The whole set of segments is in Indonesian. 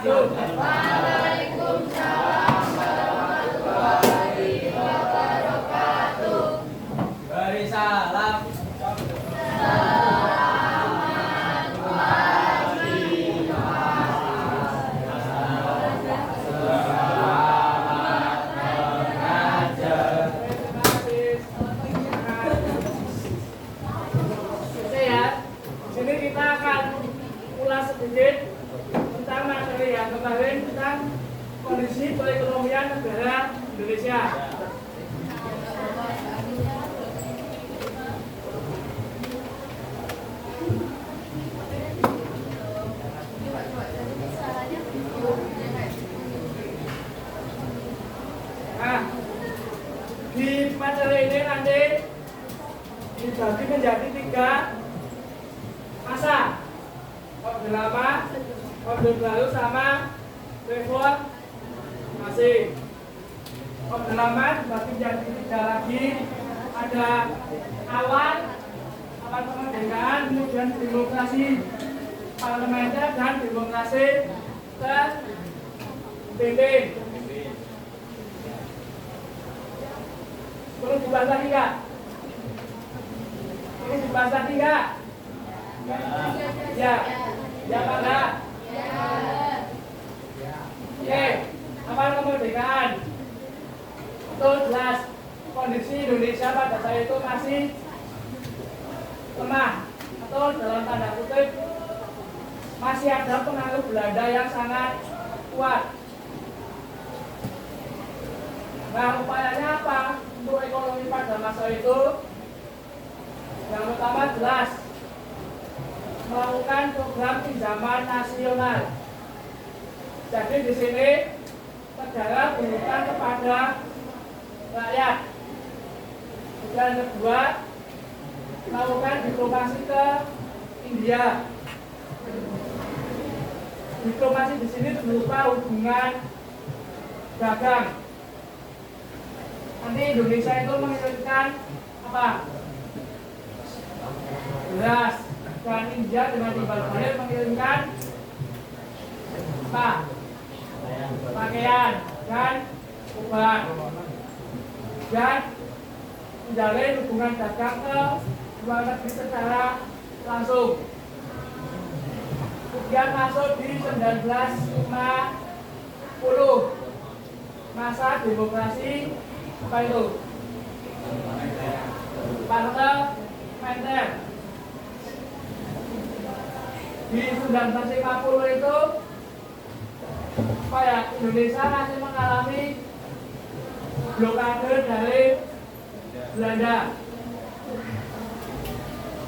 wabarakatuh. Waalaikumsalam warahmatullahi wabarakatuh. Beri salam. Sedikit tentang materi yang kemarin tentang kondisi perekonomian negara Indonesia. Nah, di materi ini nanti dibagi menjadi 3 masa. Orde lama, orde baru sama reformasi. Orde lama dibagi menjadi 3 lagi. Ada awal kemerdekaan, kemudian demokrasi parlementer dan demokrasi terpimpin. Perlu dibahas lagi nggak? Ini dibahas lagi nggak? Ya. Ya apa enggak? Ya. Apa kemerdekaan? Betul, jelas. Kondisi Indonesia pada saat itu masih lemah. Atau dalam tanda kutip masih ada pengaruh Belanda yang sangat kuat. Nah, upayanya apa untuk ekonomi pada masa itu? Yang pertama jelas melakukan program pinjaman nasional. Jadi di sini negara berikan kepada rakyat. Dan kedua, melakukan diplomasi ke India. Diplomasi di sini berupa hubungan dagang. Nanti Indonesia itu mengirimkan apa? Beras. Dan India dengan timbal balik mengirimkan apa? Pakaian dan obat. Dan menjalin hubungan dagang ke luar negeri secara langsung. Kemudian masuk di 1950 masa demokrasi apa itu? Parlementer. Di 1950 itu apa ya, Indonesia masih mengalami blokade dari Belanda.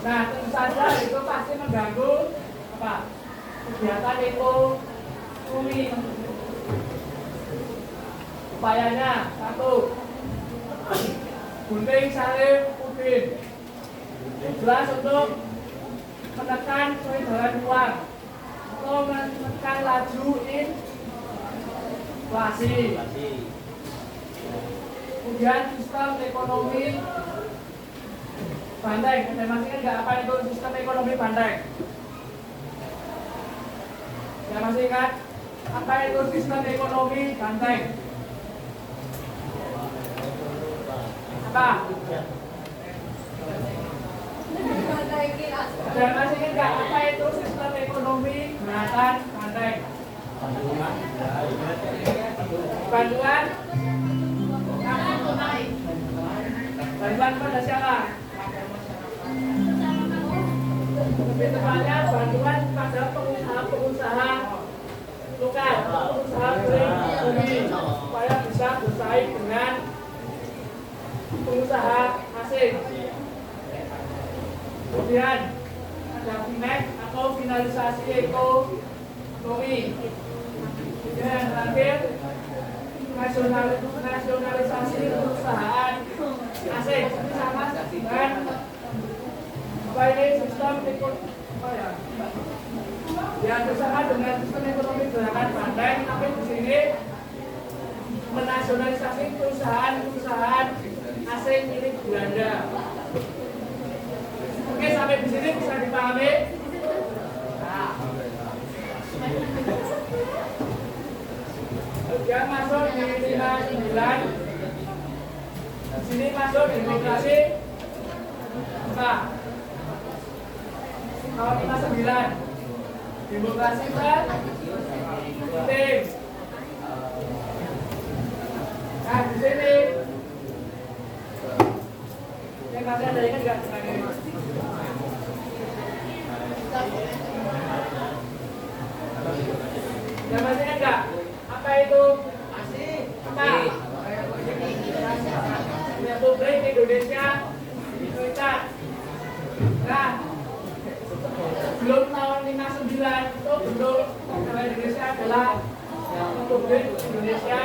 Nah, tentu saja itu pasti mengganggu apa? Kegiatan ekonomi. Upayanya 1. Gunting Salim Udin. Jelas untuk menekan peredaran uang atau menekan laju inflasi. Kemudian sistem ekonomi banteng. Saya masih ingat apa itu sistem ekonomi banteng? Ya masih ingat apa itu sistem ekonomi banteng? Apa? Dan masih ingat apa itu sistem ekonomi gerakan banteng? Bantuan bantuan pada siapa? Lebih tepatnya bantuan pada pengusaha-pengusaha lokal, pengusaha pribumi supaya bisa bersaing dengan pengusaha asing. Kemudian ada FINEK atau finalisasi ekonomi. Kemudian terakhir nasionalisasi perusahaan asing. Ini sama dengan apa ini sistem ekonomi yang bersama dengan sistem ekonomi gerakan banteng, tapi di sini menasionalisasi perusahaan-perusahaan asing milik Belanda. Oke, sampai di sini bisa dipahami? Nah. Kemudian masuk di 59. Sini masuk demokrasi. Apa? Kalau 59. Demokrasi kan? Penting. Nah, di sini yang masih ada ingat nggak tentang ini? Yang masih ingat nggak? Apa itu? Apa? Republik Indonesia Serikat. Nah, sebelum tahun 59 itu bentuk negara Indonesia adalah Republik Indonesia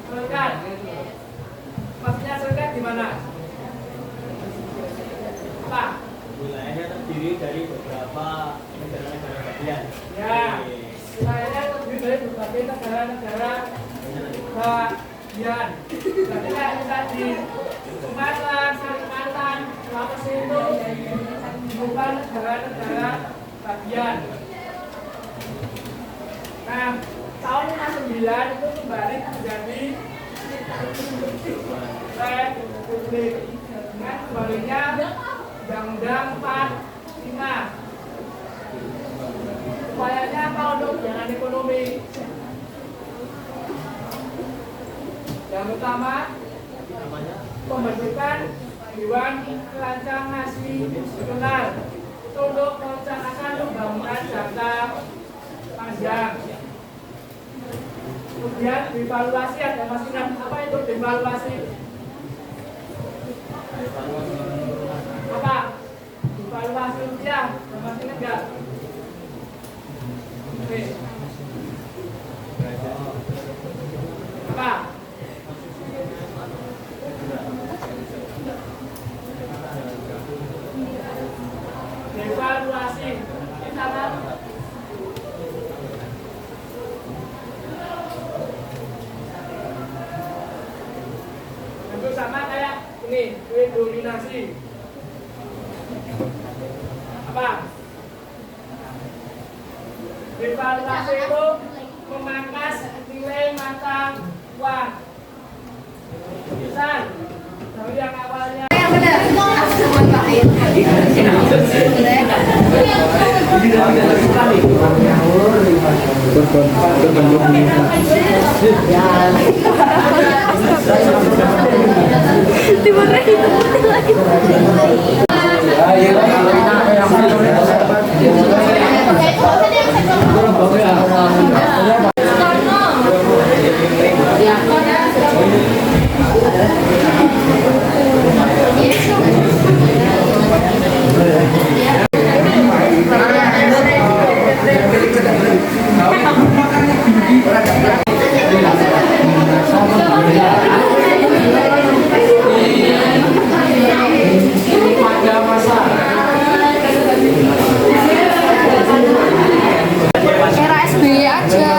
Serikat. Maksudnya serikat di mana? Apa? Wilayahnya terdiri dari beberapa negara-negara bagian. Ya, wilayahnya terdiri dari berbagai negara-negara bagian. Berarti kayak tadi Sumatera, Kalimantan, Sulawesi itu bukan negara-negara bagian. Nah, tahun 59 itu kembali menjadi Republik dengan kembalinya Undang-Undang 45. Upayanya apa untuk kebijakan ekonomi? Yang pertama, pembentukan Dewan Perancang Nasional itu untuk merencanakan pembangunan jangka panjang. Kemudian devaluasi, ada masih ingat apa itu devaluasi? Apa? Devaluasi rupiah, ada masih ingat nggak? Oke. Apa? Devaluasi. Ini sama. Itu sama kayak ini, redominasi. Apa? Devaluasi itu memangkas nilai mata uang. Misal, dari yang awalnya era SBY aja.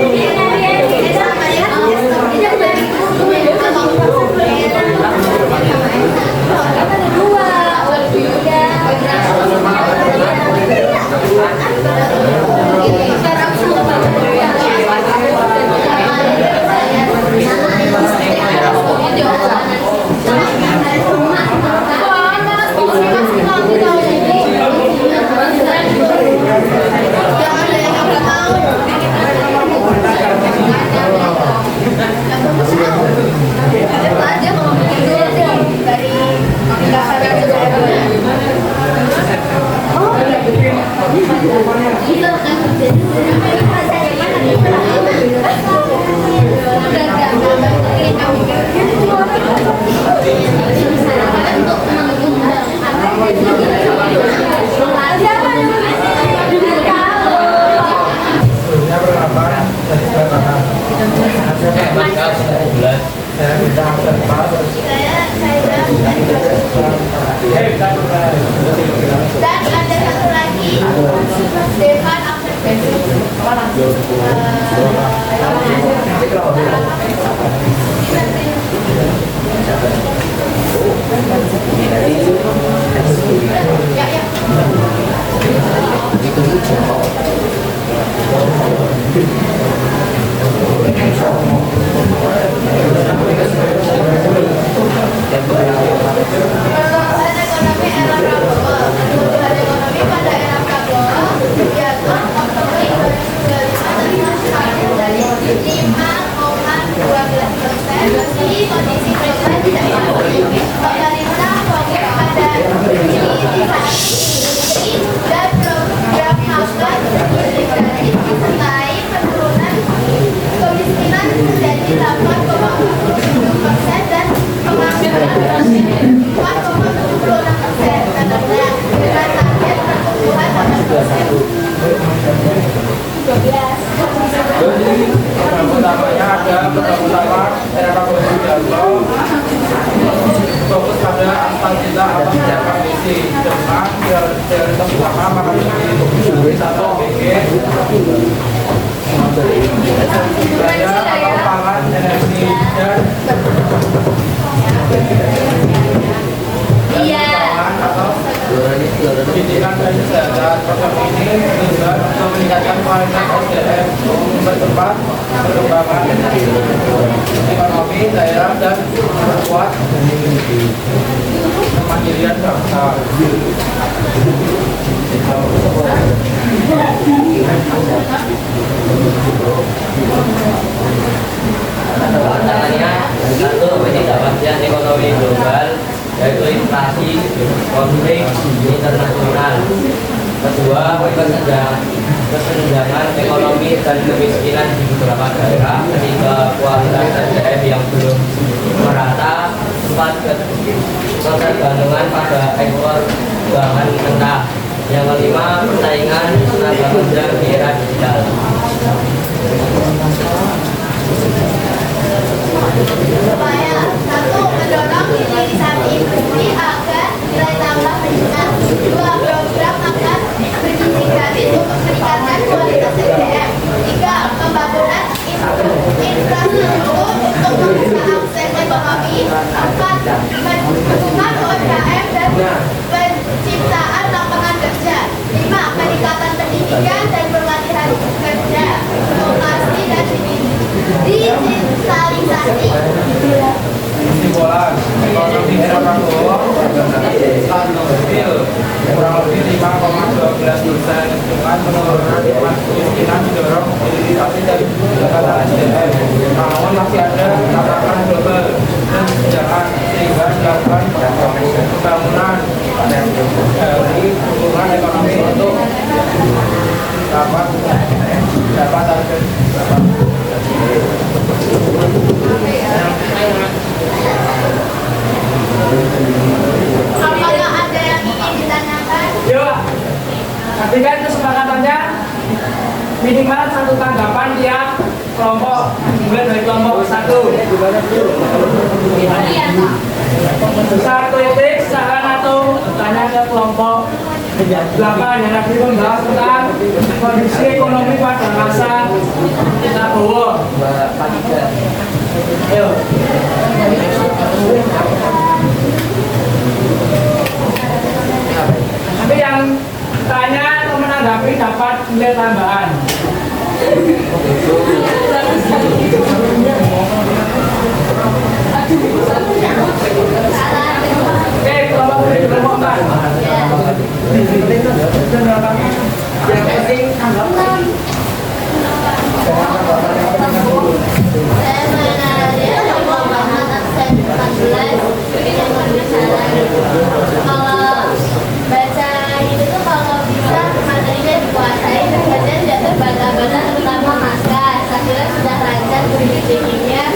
Iya. Dan ada satu lagi, Stefan Perluasan ekonomi era Prabowo, pertumbuhan ekonomi pada era Prabowo, kegiatan Oktober 2025 dari 5,12%, meski kondisi global tidak baik. Pemerintah fokus pada hilirisasi dan program makan berbasis disertai penurunan kemiskinan menjadi 8,47% dan pengangguran 4,76%, katanya, dengan target pertumbuhan 8%. Program utamanya ada program utama era Prabowo Subianto, fokus pada aspal kita atau visi dengan prioritas utama makan wisata BG, budaya atau pangan, energi dan pangan atau pendidikan dan kesehatan. Program ini tujuan untuk meningkatkan kualitas SDM, mempercepat perkembangan ekonomi daerah dan memperkuat kemandirian bangsa. Tantangannya satu, ketidakpastian ekonomi global, yaitu inflasi, konflik internasional. Kedua, kesenjangan ekonomi dan kemiskinan di beberapa daerah. Ketiga, kualitas SDM yang belum merata. Empat, ketergantungan pada ekspor bahan mentah. Yang kelima, persaingan tenaga kerja di era digital. Upaya satu, mendorong hilirisasi industri agar nilai tambah meningkat. Dua, program makan bergizi gratis untuk meningkatkan kualitas SDM. Tiga, pembangunan infrastruktur untuk membuka akses ekonomi. Empat, mendukung UMKM dan penciptaan lapangan kerja. Lima, peningkatan pendidikan dan pelatihan kerja, inovasi dan digitalisasi. Kesimpulan, ekonomi era Prabowo stabil kurang lebih 5,12% dengan penurunan kemiskinan didorong hilirisasi dan peningkatan SDM. Namun masih ada tantangan global dan kesenjangan sehingga dilakukan pembangunan dari hubungan ekonomi untuk dapat target. Apakah ada yang ingin ditanyakan? Yuk, nantikan kesepakatannya minimal satu tanggapan tiap kelompok, mulai dari kelompok 1. Bisa kritik, saran atau tanya ke kelompok 8 yang tadi membahas tentang kondisi ekonomi pada masa Prabowo. Ayo. Nanti yang tanya atau menanggapi dapat nilai tambahan. Oke, kelompok 4. Yang penting tanggapan. Kalau baca itu tuh kalau bisa materinya dikuasai dan tidak terbantah-bantah, terutama naskah. Saya sudah lancar berpikirnya,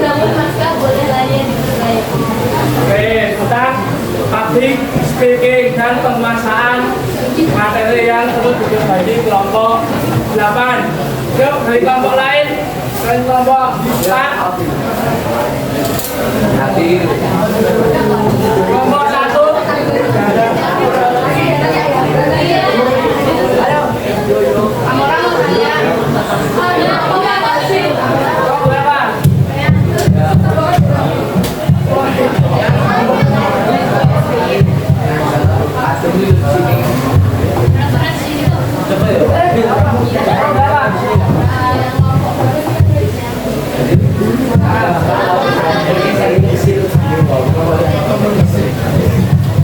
namun naskah boleh lainnya diperbaiki. Oke, tentang public speaking dan penguasaan materi yang perlu diperbaiki kelompok 8. Yuk, dari kelompok lain. Dan kelompok 4. Kelompok 1. Ayo. Kelompok berapa?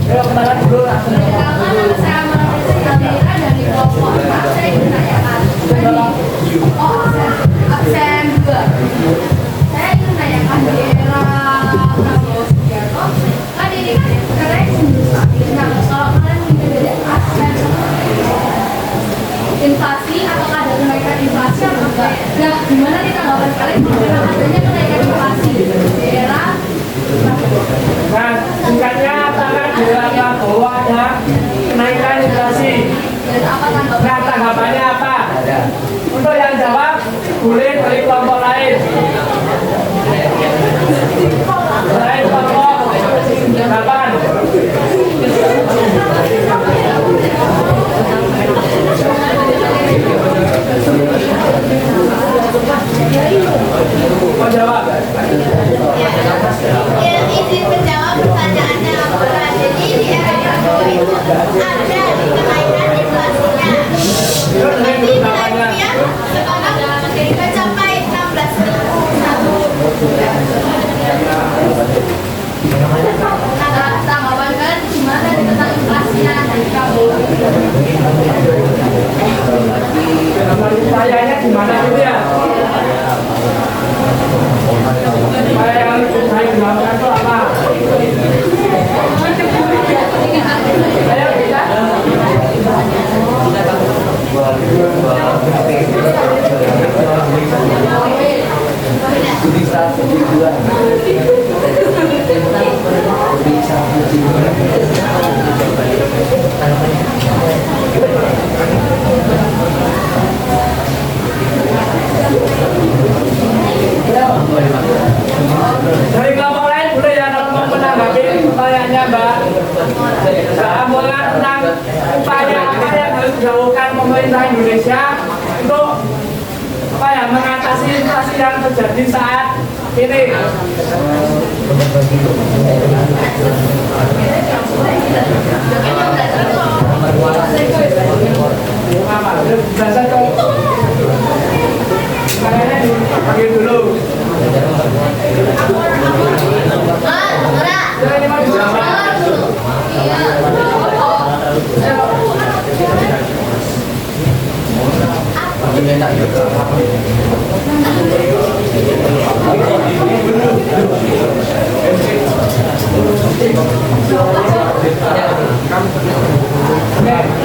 Ayo kenalan dulu lah. Absen 2. Saya ingin menanyakan daerah Prabowo Subianto. Kan ini kan katanya Hindustanis. Nah, kalau kalian menjadi absen inflasi, apakah ada kenaikan inflasi atau enggak? Nah, gimana nih tanggapan kalian mengenai adanya kenaikan inflasi di daerah? Nah, singkatnya apakah daerah Prabowo ada kenaikan inflasi? Dan apa Nah, tanggapan? tanggapannya apa? Untuk yang jawab, boleh dari kelompok lain. Dari kelompok 8. Mau jawab? Ya, izin menjawab pertanyaannya apa? Jadi di era Prabowo itu ada kenaikan inflasinya. Seperti kenaikannya sekarang mencapai 16.000 Nah, tanggapan kan gimana nih tentang inflasinya dari Prabowo? Sayanya gimana gitu ya? Saya yang saya jawabkan itu apa? Ayo kita. Dari kelompok lain boleh ya kalau mau menanggapi pertanyaannya Mbak. Rombongan tentang upaya apa yang harus dilakukan pemerintah Indonesia untuk apa ya mengatasi inflasi yang terjadi saat ini. Biasa dong. Kayaknya dipanggil dulu. Ya, ini mau dijawab.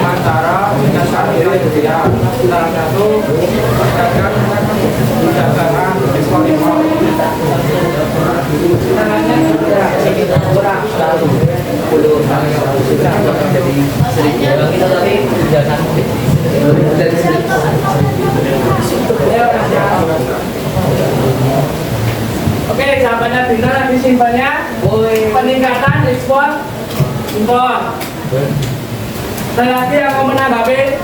Antara dasar ya salah satu pedagang perdagangan ekspor impor. Caranya kurang selalu puluh jadi sedikit kita tadi jangan dari sedikit. Oke, jawabannya benar lagi simpannya. Peningkatan ekspor impor. Ada lagi yang mau menanggapi?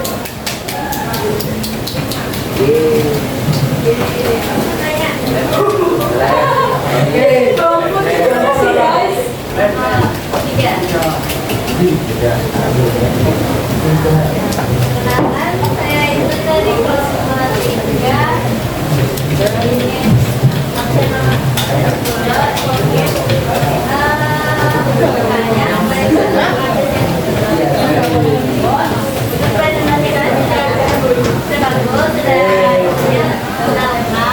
Kenalkan, saya itu dari kelas 3. Ini absen nama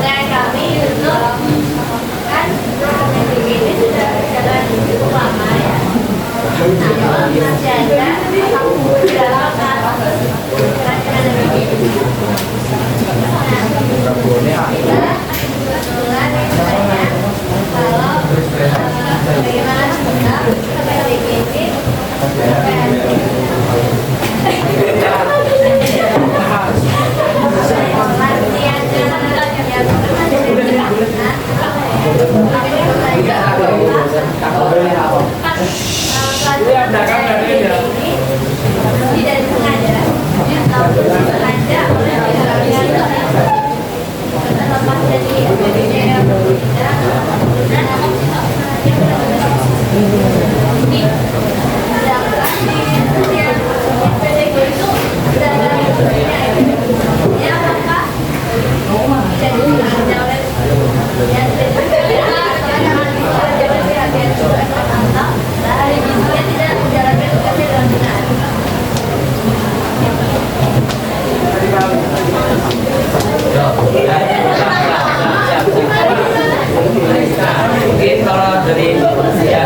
saya kami untuk kan ini sudah jalan Silakan dari ya. Tidak sengaja, namun sengaja oleh orang-orang terlepas dari adanya yang berbeda dan Mungkin kalau dari ya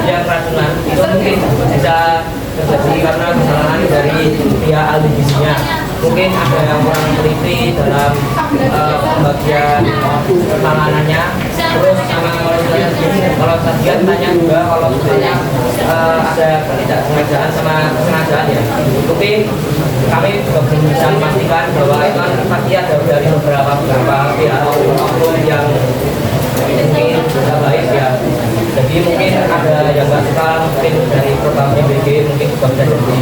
yang keracunan itu mungkin bisa terjadi karena kesalahan dari pihak ahli gizinya. Mungkin ada yang kurang teliti dalam pembagian penanganannya. Terus sama kalau tadi kan tanya juga kalau misalnya ada ketidaksengajaan sama kesengajaan ya. Mungkin kami juga belum bisa memastikan bahwa itu kan pasti ada dari beberapa pihak oknum yang mungkin sudah baik ya. Jadi mungkin ada yang nggak suka mungkin dari program BBG mungkin juga bisa jadi.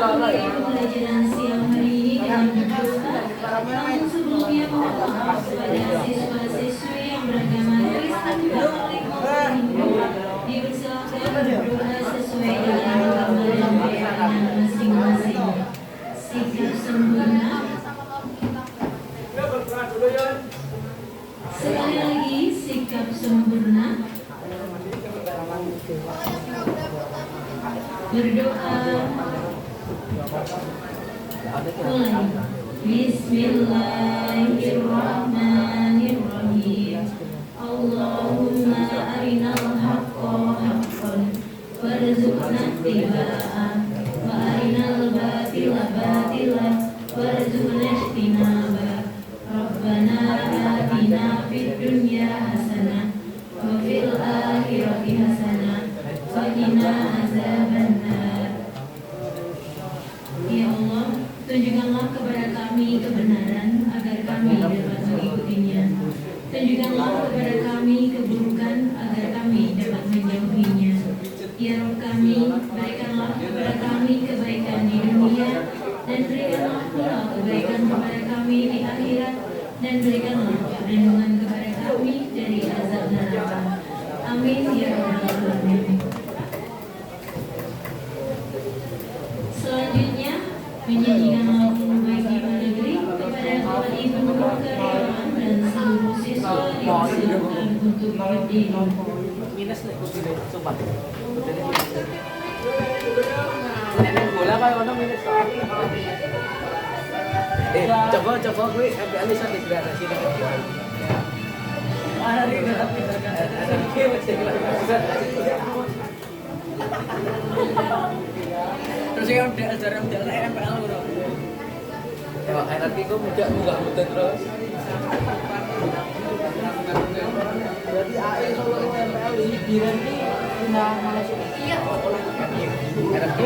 Pembelajaran siang hari ini dengan berdoa. Namun sebelumnya mohon maaf kepada siswa-siswi yang beragama Kristen, Katolik maupun Hindu. Dipersilakan berdoa sesuai dengan agama dan keyakinan masing-masing. Sikap sempurna. Sekali lagi, sikap sempurna. Berdoa. Mulai. Bismillahirrahmanirrahim. Allahumma arinal haqqa haqqan warzuqna ittiba'ah wa arinal batila batilan warzuqna ijtinabah. Rabbana atina fid dunya hasanah wa fil akhirati hasanah wa qina azabannar. Ya Allah, tunjukkanlah kepada kami kebenaran agar kami dapat mengikutinya. Tunjukkanlah kepada kami keburukan agar kami dapat menjauhinya. Ya Rabb kami, berikanlah kepada kami kebaikan di dunia dan berikanlah pula kebaikan kepada kami di akhirat dan berikanlah perlindungan kepada kami dari azab neraka. Amin ya Rabbal alamin. Selanjutnya menyanyikan lagu Bagi Negeri kepada Tuan Ibu karyawan dan seluruh siswa dipersilakan untuk berdiri. Coba gue ambil alisan di gradasi terus yang ajaran MPL bro. Ya nanti gue mudah mudah terus. Berarti AE Solo MPL ini direnti pindah Malaysia. Iya.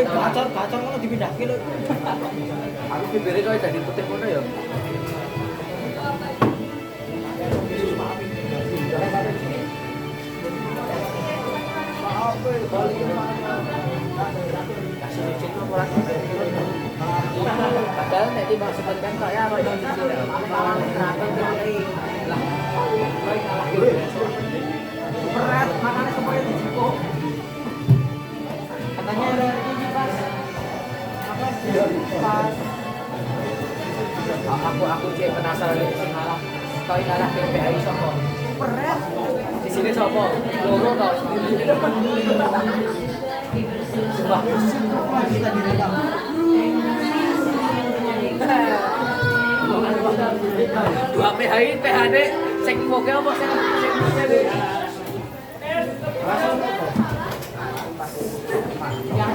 Kacor ngono dipindahke lho. Aku bibire kowe dadi putih ngono ya. Padahal nek dimaksudkan kaya apa yang berat makanya semuanya dijiko katanya ini pas apa aku cek penasaran di sini malah kau ngalah PPI sopo berat di sini sopo loro kau sumpah kita direkam dua PHI PHD sing moge apa sing yang